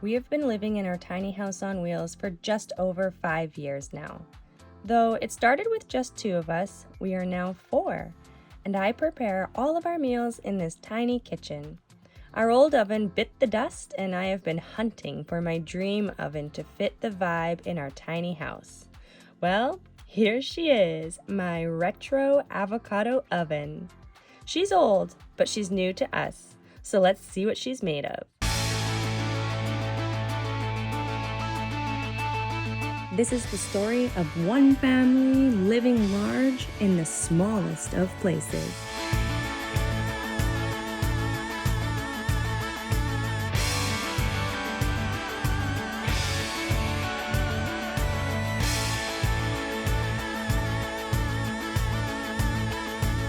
We have been living in our tiny house on wheels for just over 5 years now. Though it started with just 2 of us, we are now 4, and I prepare all of our meals in this tiny kitchen. Our old oven bit the dust, and I have been hunting for my dream oven to fit the vibe in our tiny house. Well, here she is, my retro avocado oven. She's old, but she's new to us, so let's see what she's made of. This is the story of one family living large in the smallest of places.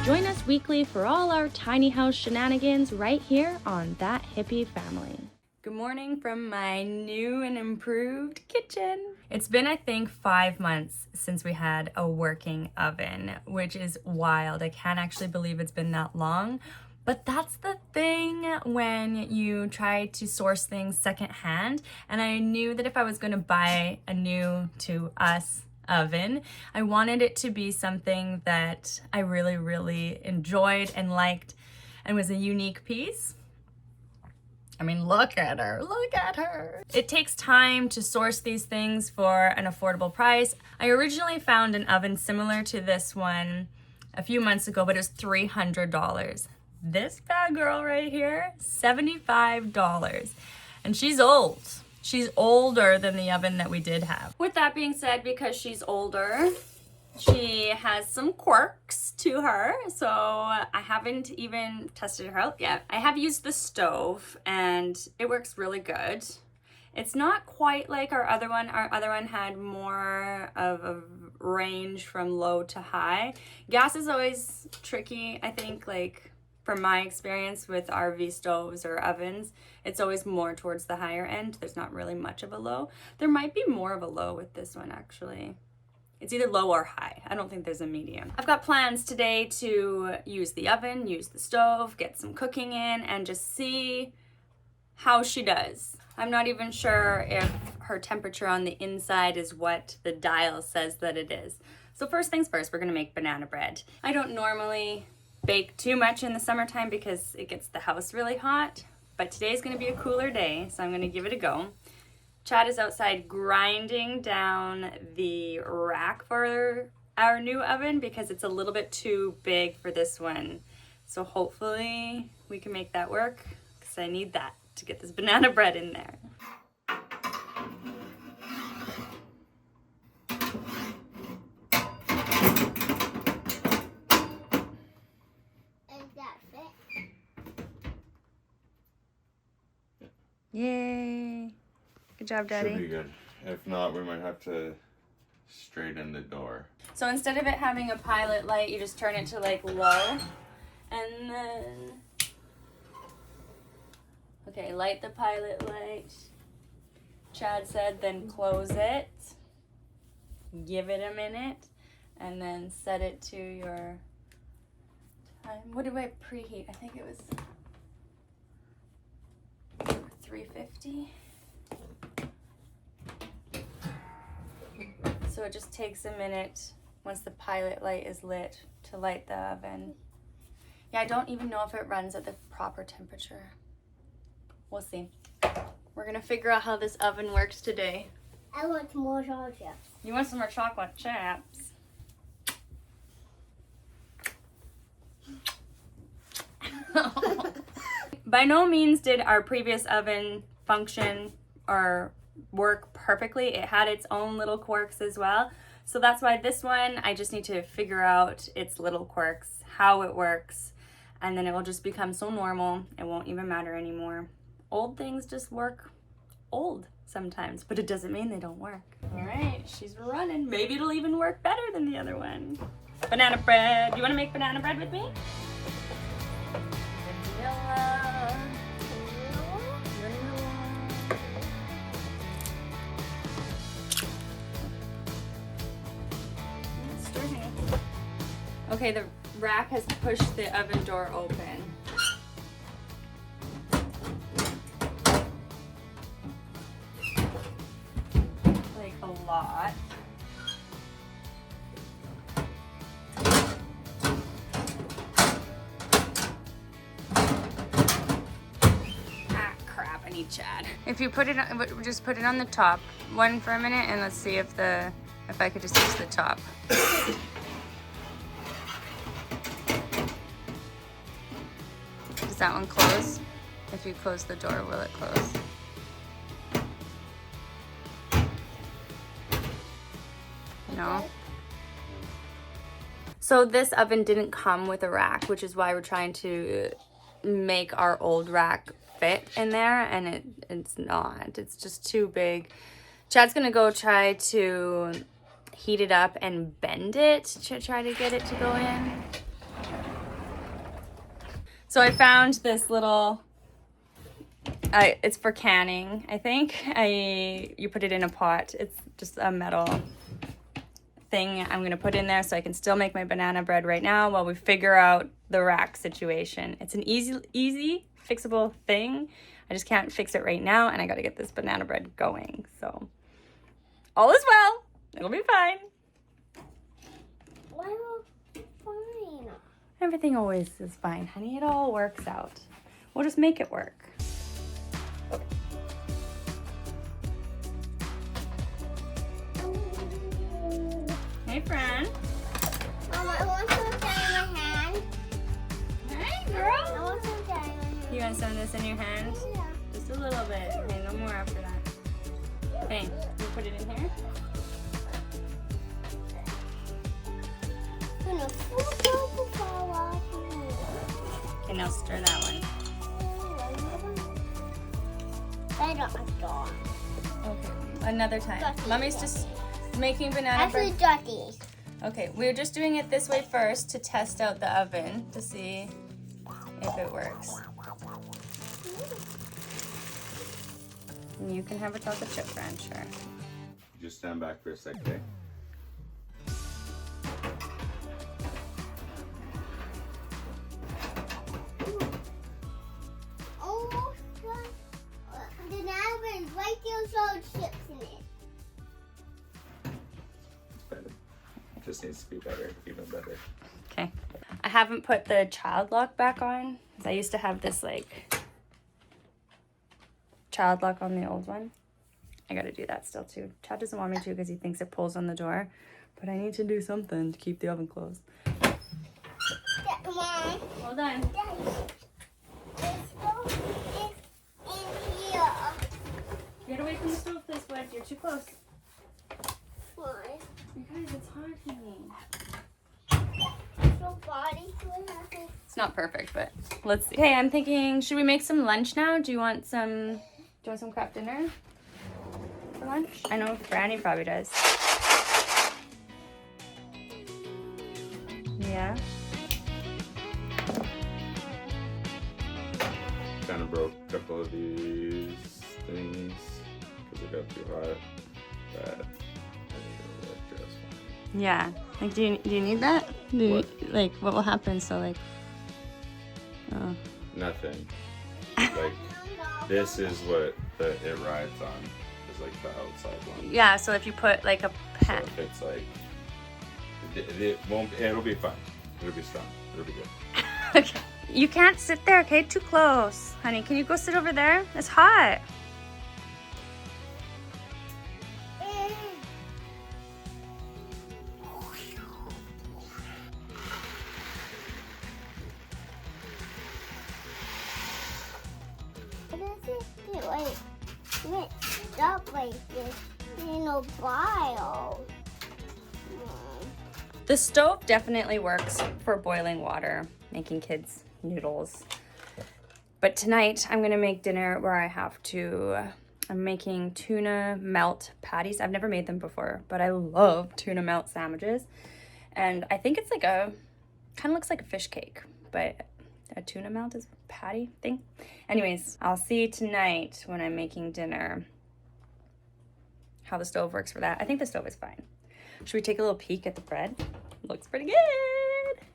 Join us weekly for all our tiny house shenanigans right here on That Hippie Family. Good morning from my new and improved kitchen. It's been, I think, 5 months since we had a working oven, which is wild. I can't actually believe it's been that long. But that's the thing when you try to source things secondhand. And I knew that if I was going to buy a new to us oven, I wanted it to be something that I really, really enjoyed and liked and was a unique piece. I mean, look at her, look at her. It takes time to source these things for an affordable price. I originally found an oven similar to this one a few months ago, but it was $300. This bad girl right here, $75. And she's old. She's older than the oven that we did have. With that being said, because she's older, she has some quirks to her, so I haven't even tested her out yet. I have used the stove, and it works really good. It's not quite like our other one. Our other one had more of a range from low to high. Gas is always tricky, I think, like from my experience with RV stoves or ovens, it's always more towards the higher end. There's not really much of a low. There might be more of a low with this one, actually. It's either low or high. I don't think there's a medium. I've got plans today to use the oven, use the stove, get some cooking in, and just see how she does. I'm not even sure if her temperature on the inside is what the dial says that it is. So first things first, we're gonna make banana bread. I don't normally bake too much in the summertime because it gets the house really hot, but today's gonna be a cooler day, so I'm gonna give it a go. Chad is outside grinding down the rack for our new oven because it's a little bit too big for this one. So hopefully we can make that work because I need that to get this banana bread in there. Yay. Good job, Daddy. Should be good. If not, we might have to straighten the door. So instead of it having a pilot light, you just turn it to like low. And then, okay, light the pilot light. Chad said then close it. Give it a minute. And then set it to your time. What did I preheat? I think it was 350. So it just takes a minute once the pilot light is lit to light the oven. Yeah, I don't even know if it runs at the proper temperature. We'll see. We're gonna figure out how this oven works today. I want more chocolate chips. You want some more chocolate chips? By no means did our previous oven function or work perfectly. It had its own little quirks as well. So that's why this one, I just need to figure out its little quirks, how it works, and then it will just become so normal, it won't even matter anymore. Old things just work old sometimes, but it doesn't mean they don't work. All right, she's running. Maybe it'll even work better than the other one. Banana bread. You want to make banana bread with me? Vanilla. Okay, the rack has pushed the oven door open. hot. Ah, crap, I need Chad. If you put it on, just put it on the top one for a minute and let's see if I could just use the top. Does that one close? If you close the door, will it close? No. So this oven didn't come with a rack, which is why we're trying to make our old rack fit in there, and it's not. It's just too big. Chad's gonna go try to heat it up and bend it to try to get it to go in. So I found this little, it's for canning, I think. You put it in a pot. It's just a metal thing I'm gonna put in there so I can still make my banana bread right now while we figure out the rack situation. It's an easy fixable thing. I just can't fix it right now, and I gotta get this banana bread going. So all is well. It'll be fine. Why fine? Everything always is fine, honey. It all works out. We'll just make it work. Hey, friend. Mom, I want some dye in my hand. Hey, I girl. want some dye in my hand. You want some of this in your hand? Yeah. Just a little bit. Okay, no more after that. Okay, you put it in here. Okay, now stir that one. I don't know. Okay, another time. Dirty. Mommy's just making banana Actually, bread. dirty. Okay, we're just doing it this way first to test out the oven to see if it works. And you can have a chocolate chip friend, sure. Just stand back for a sec, okay? Almost done. The neighbors right there showed chips in it. Better. Just needs to be better, even better. Okay. I haven't put the child lock back on. 'Cause I used to have this like child lock on the old one. I gotta do that still too. Chad doesn't want me to because he thinks it pulls on the door. But I need to do something to keep the oven closed. Mom, Well done. this stove is in here. Get away from the stove, please, bud. You're too close. Why? You guys, it's hard for me. So body to it. It's not perfect, but let's see. Okay, I'm thinking, should we make some lunch now? Do you want some craft dinner for lunch? I know Franny probably does. Yeah. Kind of broke a couple of these things because it got too hot. But I think it'll work just fine. Yeah. Like, do you need that? Like, what will happen? So, like, oh. Nothing. Like, this is what it rides on. Is like the outside one. Yeah. So if you put like a So pan. if it's like, it won't. It'll be fine. It'll be strong. It'll be good. Okay. You can't sit there. Okay, too close, honey. Can you go sit over there? It's hot. Up like this in a while. The stove definitely works for boiling water, making kids noodles. But tonight I'm gonna make dinner where I'm making tuna melt patties. I've never made them before, but I love tuna melt sandwiches. And I think it's like kind of looks like a fish cake, but a tuna melt is a patty thing. Anyways, I'll see tonight when I'm making dinner how the stove works for that. I think the stove is fine. Should we take a little peek at the bread? Looks pretty good.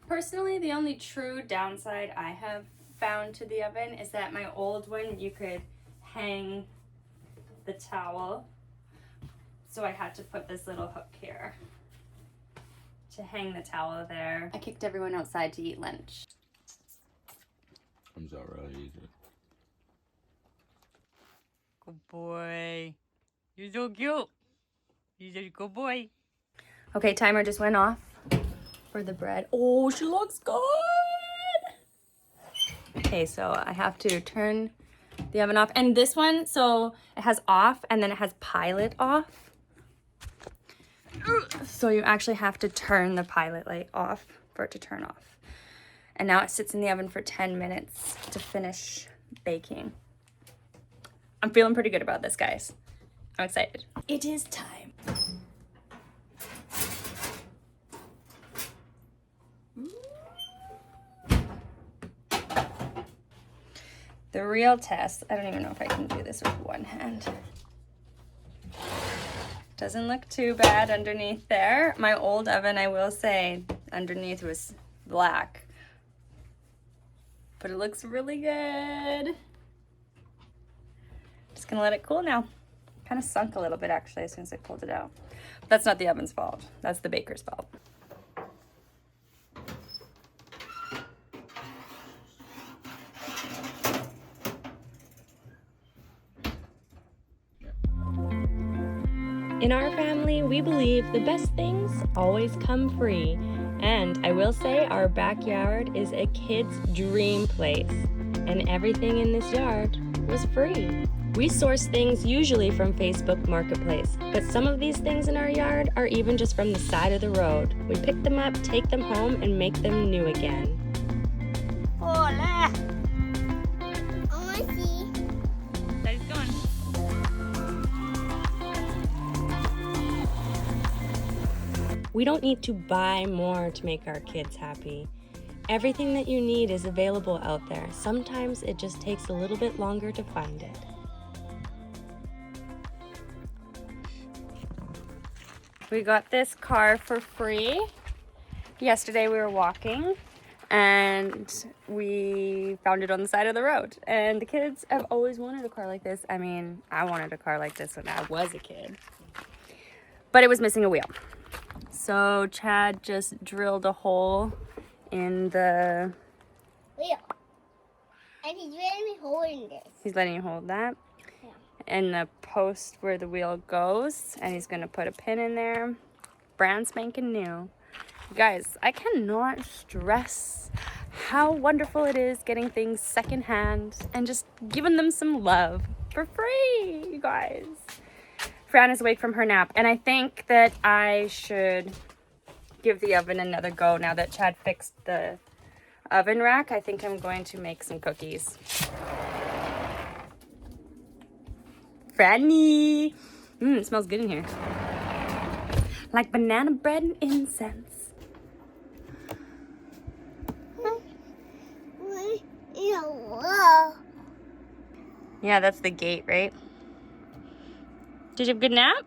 Personally, the only true downside I have found to the oven is that my old one, you could hang the towel So I had to put this little hook here to hang the towel there. I kicked everyone outside to eat lunch. Comes out really easy. Good boy. You're so cute. You're a good boy. Okay, timer just went off for the bread. Oh, she looks good. Okay, so I have to turn the oven off. And this one, so it has off and then it has pilot off. So you actually have to turn the pilot light off for it to turn off. And now it sits in the oven for 10 minutes to finish baking. I'm feeling pretty good about this, guys. I'm excited. It is time. The real test, I don't even know if I can do this with one hand. Doesn't look too bad underneath there. My old oven, I will say, underneath was black. But it looks really good. Just gonna let it cool now. Kind of sunk a little bit actually as soon as I pulled it out. But that's not the oven's fault. That's the baker's fault. In our family, we believe the best things always come free. And I will say our backyard is a kid's dream place. And everything in this yard was free. We source things usually from Facebook Marketplace, but some of these things in our yard are even just from the side of the road. We pick them up, take them home, and make them new again. Hola. I want to see. Daddy's going. We don't need to buy more to make our kids happy. Everything that you need is available out there. Sometimes it just takes a little bit longer to find it. We got this car for free. Yesterday we were walking and we found it on the side of the road. And the kids have always wanted a car like this. I mean, I wanted a car like this when I was a kid. But it was missing a wheel. So Chad just drilled a hole in the... Wheel. And he's letting me holding this. He's letting you hold that? Yeah. In the post where the wheel goes. And he's going to put a pin in there. Brand spanking new. Guys, I cannot stress how wonderful it is getting things secondhand and just giving them some love for free, you guys. Fran is awake from her nap, and I think that I should give the oven another go now that Chad fixed the oven rack. I think I'm going to make some cookies. Franny! It smells good in here. Like banana bread and incense. Yeah, that's the gate, right? Did you have a good nap?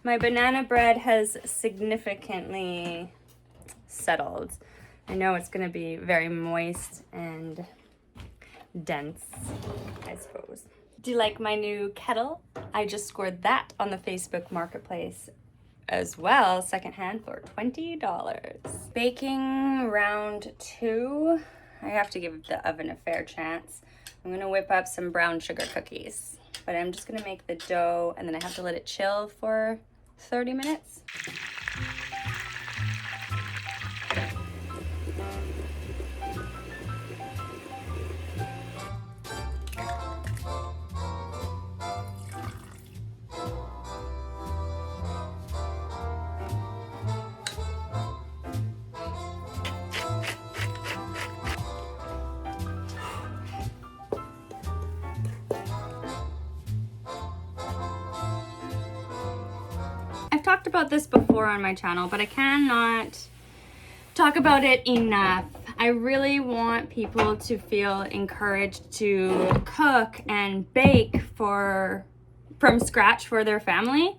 My banana bread has significantly settled. I know it's gonna be very moist and dense, I suppose. Do you like my new kettle? I just scored that on the Facebook Marketplace as well, secondhand for $20. Baking round 2. I have to give the oven a fair chance. I'm gonna whip up some brown sugar cookies, but I'm just gonna make the dough and then I have to let it chill for 30 minutes. I've talked about this before on my channel, but I cannot talk about it enough. I really want people to feel encouraged to cook and bake from scratch for their family.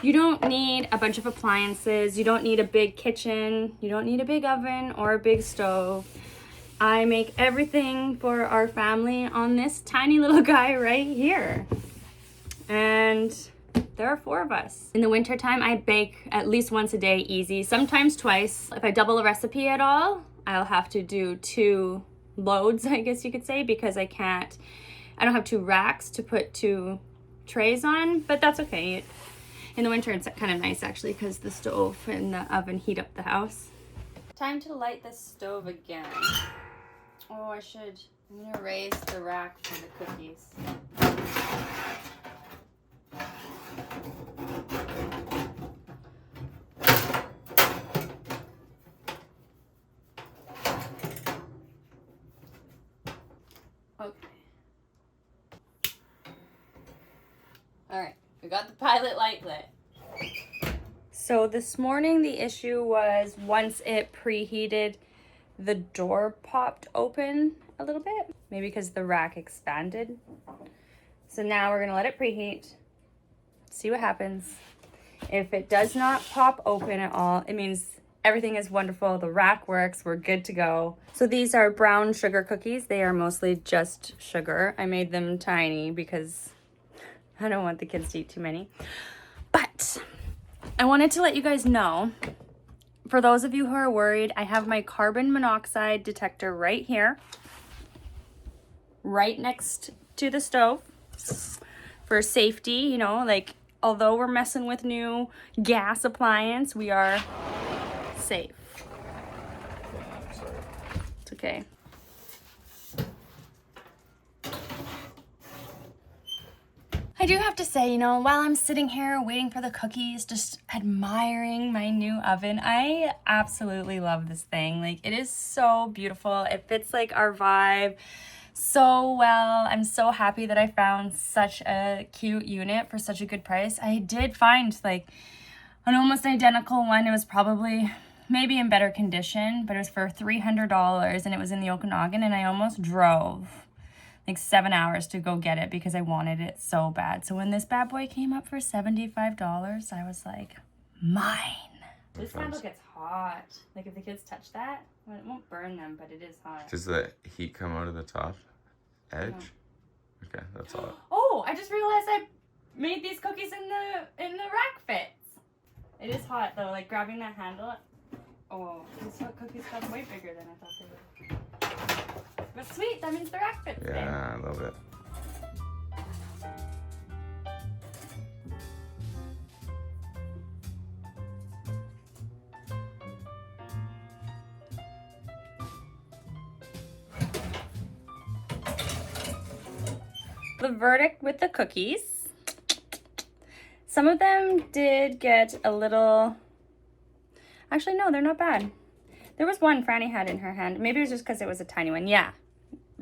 You don't need a bunch of appliances. You don't need a big kitchen. You don't need a big oven or a big stove. I make everything for our family on this tiny little guy right here. And there are 4 of us. In the wintertime, I bake at least once a day, easy, sometimes twice. If I double a recipe at all, I'll have to do 2 loads, I guess you could say, because I don't have 2 racks to put 2 trays on, but that's okay. In the winter, it's kind of nice actually, because the stove and the oven heat up the house. Time to light the stove again. Oh, I'm gonna raise the rack for the cookies. Okay. All right, we got the pilot light lit. So this morning the issue was once it preheated, the door popped open a little bit, maybe because the rack expanded. So now we're gonna let it preheat, see what happens. If it does not pop open at all, it means everything is wonderful, the rack works, we're good to go. So these are brown sugar cookies. They are mostly just sugar. I made them tiny because I don't want the kids to eat too many. But I wanted to let you guys know, for those of you who are worried, I have my carbon monoxide detector right here, right next to the stove for safety. You know, like, although we're messing with new gas appliance, we are safe. I'm sorry. It's okay. I do have to say, you know, while I'm sitting here waiting for the cookies, just admiring my new oven, I absolutely love this thing. Like, it is so beautiful. It fits like our vibe so well. I'm so happy that I found such a cute unit for such a good price. I did find like an almost identical one. It was probably maybe in better condition, but it was for $300 and it was in the Okanagan, and I almost drove like 7 hours to go get it because I wanted it so bad. So when this bad boy came up for $75, I was like, mine. This handle gets hot. Like if the kids touch that, well, it won't burn them, but it is hot. Does the heat come out of the top edge? No. Okay, that's hot. Oh, I just realized I made these cookies in the rack fits. It is hot though, like grabbing that handle. Oh, these hot cookies got way bigger than I thought they would. But sweet, that means the rack fits. Yeah, I love it. The verdict with the cookies. Some of them did get a little... Actually, no, they're not bad. There was one Franny had in her hand. Maybe it was just because it was a tiny one. Yeah,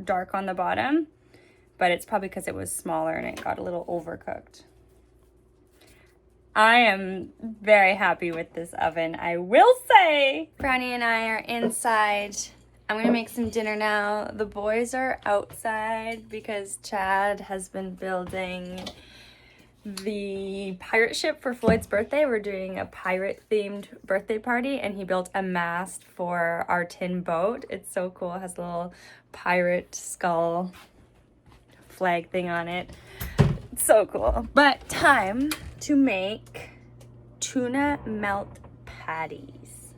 dark on the bottom, but it's probably because it was smaller and it got a little overcooked. I am very happy with this oven, I will say. Franny and I are inside. I'm gonna make some dinner now. The boys are outside because Chad has been building the pirate ship for Floyd's birthday. We're doing a pirate themed birthday party, and he built a mast for our tin boat. It's so cool. It has a little pirate skull flag thing on it. It's so cool. But time to make tuna melt patties.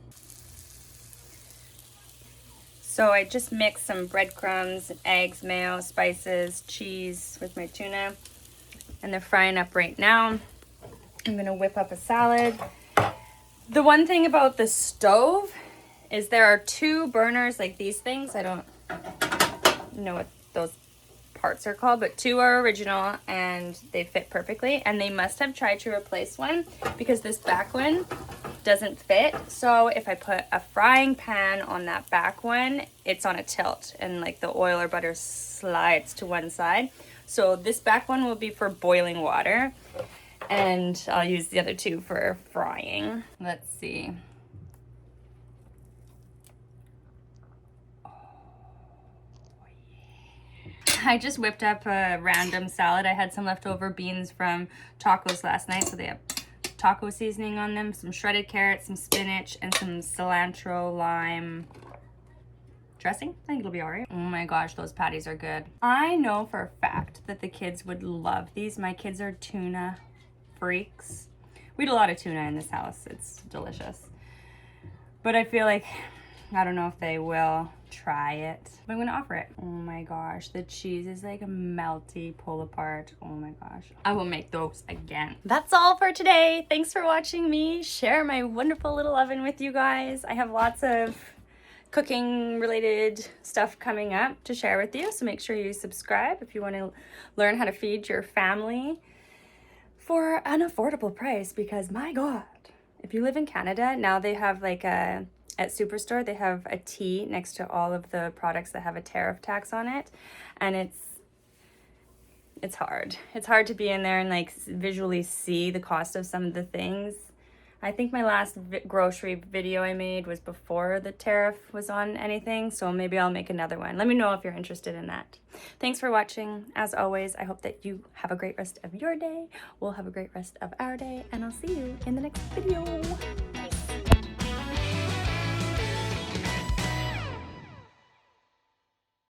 So I just mixed some breadcrumbs, eggs, mayo, spices, cheese with my tuna. And they're frying up right now. I'm gonna whip up a salad. The one thing about the stove is there are 2 burners like these things. I don't know what those parts are called, but 2 are original and they fit perfectly. And they must have tried to replace one because this back one doesn't fit. So if I put a frying pan on that back one, it's on a tilt and like the oil or butter slides to one side. So this back one will be for boiling water, and I'll use the other 2 for frying. Let's see. Oh, yeah. I just whipped up a random salad. I had some leftover beans from tacos last night, so they have taco seasoning on them, some shredded carrots, some spinach, and some cilantro lime dressing. I think it'll be all right. Oh my gosh, those patties are good. I know for a fact that the kids would love these. My kids are tuna freaks. We eat a lot of tuna in this house. It's delicious. But I feel like, I don't know if they will try it, but I'm gonna offer it. Oh my gosh, the cheese is like melty, pull apart. Oh my gosh. I will make those again. That's all for today. Thanks for watching me share my wonderful little oven with you guys. I have lots of cooking related stuff coming up to share with you, so make sure you subscribe if you want to learn how to feed your family for an affordable price, because my god, if you live in Canada, now they have like at Superstore, they have a T next to all of the products that have a tariff tax on it, and it's hard. It's hard to be in there and like visually see the cost of some of the things. I think my last grocery video I made was before the tariff was on anything, so maybe I'll make another one. Let me know if you're interested in that. Thanks for watching. As always, I hope that you have a great rest of your day. We'll have a great rest of our day, and I'll see you in the next video.